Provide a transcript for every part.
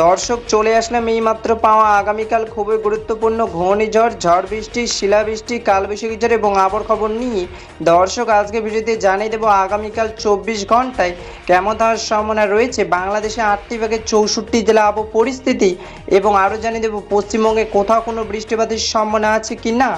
দর্শক চলে আসলাম এইমাত্র পাওয়া আগামীকাল খুবই গুরুত্বপূর্ণ ঘূর্ণিঝড়, ঝড় বৃষ্টি, শিলাবৃষ্টি, কালবৈশাখী ঝড় এবং আবহাওয়ার খবর নিয়ে। দর্শক আজকে ভিডিওতে জানিয়ে দেবো আগামীকাল 24 ঘন্টায় কেমন থাকার সম্ভাবনা রয়েছে বাংলাদেশে 8টি ভাগে 64 জেলা আবহাওয়া পরিস্থিতি, এবং আরও জানিয়ে দেবো পশ্চিমবঙ্গে কোথাও কোনো বৃষ্টিপাতের সম্ভাবনা আছে কি না।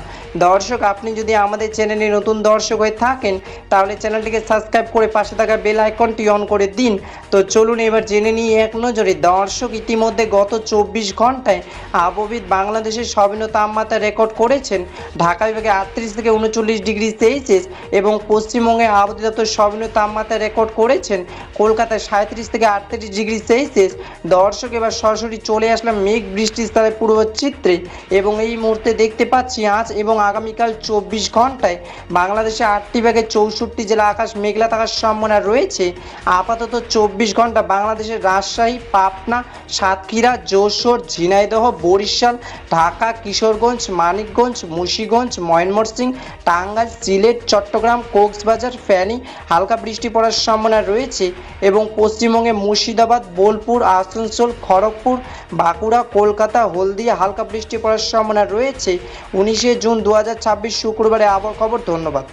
দর্শক আপনি যদি আমাদের চ্যানেলে নতুন দর্শক হয়ে থাকেন তাহলে চ্যানেলটিকে সাবস্ক্রাইব করে পাশে থাকা বেল আইকনটি অন করে দিন। তো চলুন এবার জেনে নিই এক নজরে। দর্শক ইতিমধ্যে গত 24 ঘন্টায় আবহবিদ বাংলাদেশের সর্বনিম্ন তাপমাত্রা রেকর্ড করেছেন ঢাকা বিভাগে 38 থেকে 39 ডিগ্রি সেলসিয়াস, এবং পশ্চিমবঙ্গে আবহাওয়া দপ্তর সর্বনিম্ন তাপমাত্রা রেকর্ড করেছেন কলকাতায় 37 থেকে 38 ডিগ্রি সেলসিয়াস। দর্শক এবার সরাসরি চলে আসলাম মেঘ বৃষ্টির স্থলের পূর্ব চিত্রে, এবং এই মুহূর্তে দেখতে পাচ্ছি আজ এবং আগামীকাল 24 ঘন্টায় বাংলাদেশে 8টি ভাগে 64 জেলা আকাশ মেঘলা থাকার সম্ভাবনা রয়েছে। আপাতত 24 ঘন্টা বাংলাদেশের রাজশাহী, পাবনা, সাতক্ষীরা, যশোর, ঝিনাইদহ, বরিশাল, ঢাকা, কিশোরগঞ্জ, মানিকগঞ্জ, মুন্সিগঞ্জ, ময়মনসিংহ, টাঙ্গাইল, সিলেট, চট্টগ্রাম, কক্সবাজার, ফেনী হালকা বৃষ্টি পড়ার সম্ভাবনা রয়েছে, এবং পশ্চিমবঙ্গে মুর্শিদাবাদ, বোলপুর, আসানসোল, খড়গপুর, বাঁকুড়া, কলকাতা, হলদিয়া হালকা বৃষ্টি পড়ার সম্ভাবনা রয়েছে। 19 জুন 2026 শুক্রবারে আবহাওয়ার খবর। ধন্যবাদ।